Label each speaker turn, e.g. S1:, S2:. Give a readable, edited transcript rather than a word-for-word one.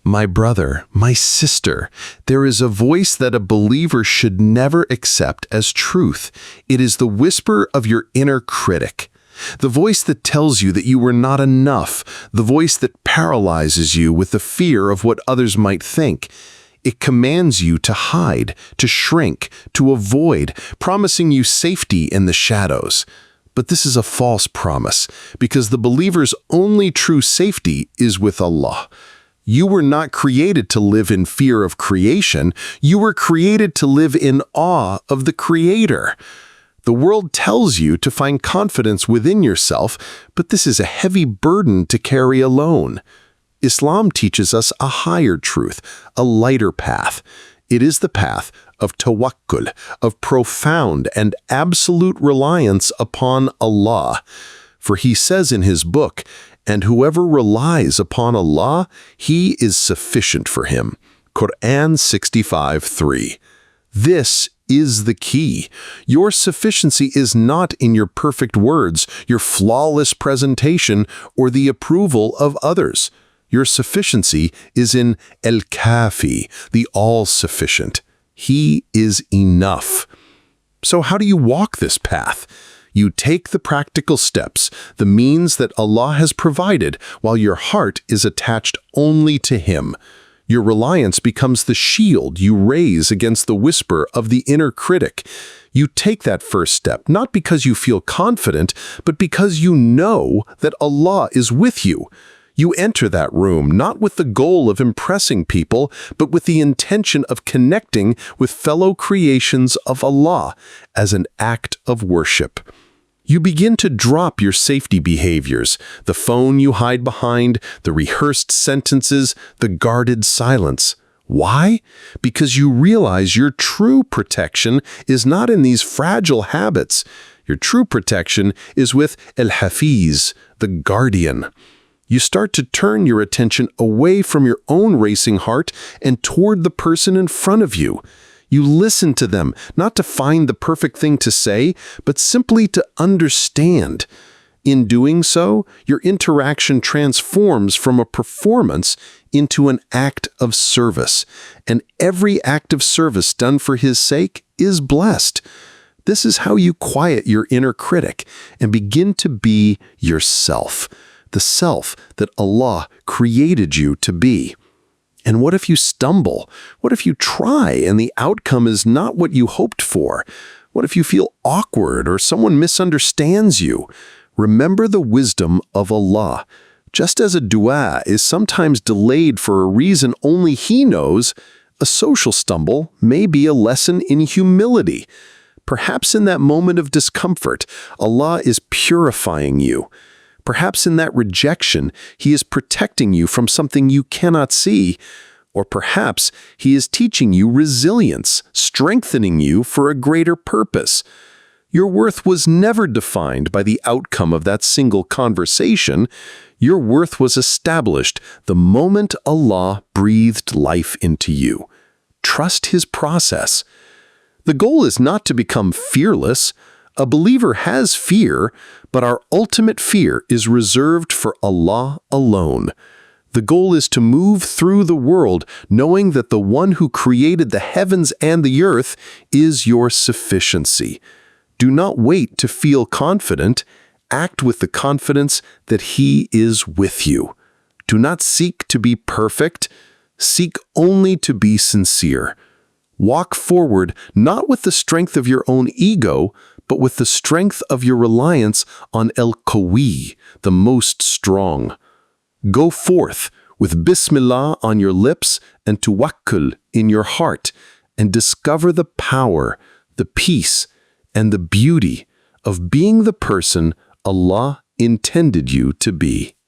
S1: My brother, my sister, there is a voice that a believer should never accept as truth. It is the whisper of your inner critic. The voice that tells you that you were not enough, the voice that paralyzes you with the fear of what others might think. It commands you to hide, to shrink, to avoid, promising you safety in the shadows. But this is a false promise, because the believer's only true safety is with Allah. You were not created to live in fear of creation. You were created to live in awe of the Creator. The world tells you to find confidence within yourself, but this is a heavy burden to carry alone. Islam teaches us a higher truth, a lighter path. It is the path of tawakkul, of profound and absolute reliance upon Allah. For He says in His book, "And whoever relies upon Allah, He is sufficient for him." Quran 65:3. This is the key. Your sufficiency is not in your perfect words, your flawless presentation, or the approval of others. Your sufficiency is in El-Kafi, the all-sufficient. He is enough. So how do you walk this path? You take the practical steps, the means that Allah has provided, while your heart is attached only to Him. Your reliance becomes the shield you raise against the whisper of the inner critic. You take that first step, not because you feel confident, but because you know that Allah is with you. You enter that room not with the goal of impressing people, but with the intention of connecting with fellow creations of Allah as an act of worship. You begin to drop your safety behaviors, the phone you hide behind, the rehearsed sentences, the guarded silence. Why? Because you realize your true protection is not in these fragile habits. Your true protection is with El-Hafiz, the guardian. You start to turn your attention away from your own racing heart and toward the person in front of you. You listen to them, not to find the perfect thing to say, but simply to understand. In doing so, your interaction transforms from a performance into an act of service, and every act of service done for His sake is blessed. This is how you quiet your inner critic and begin to be yourself, the self that Allah created you to be. And what if you stumble? What if you try and the outcome is not what you hoped for? What if you feel awkward or someone misunderstands you? Remember the wisdom of Allah. Just as a dua is sometimes delayed for a reason only He knows, a social stumble may be a lesson in humility. Perhaps in that moment of discomfort, Allah is purifying you. Perhaps in that rejection, He is protecting you from something you cannot see. Or perhaps He is teaching you resilience, strengthening you for a greater purpose. Your worth was never defined by the outcome of that single conversation. Your worth was established the moment Allah breathed life into you. Trust His process. The goal is not to become fearless. A believer has fear, but our ultimate fear is reserved for Allah alone. The goal is to move through the world knowing that the One who created the heavens and the earth is your sufficiency. Do not wait to feel confident. Act with the confidence that He is with you. Do not seek to be perfect. Seek only to be sincere. Walk forward not with the strength of your own ego, but with the strength of your reliance on El-Qawi, the most strong. Go forth with Bismillah on your lips and Tawakkul in your heart, and discover the power, the peace, and the beauty of being the person Allah intended you to be.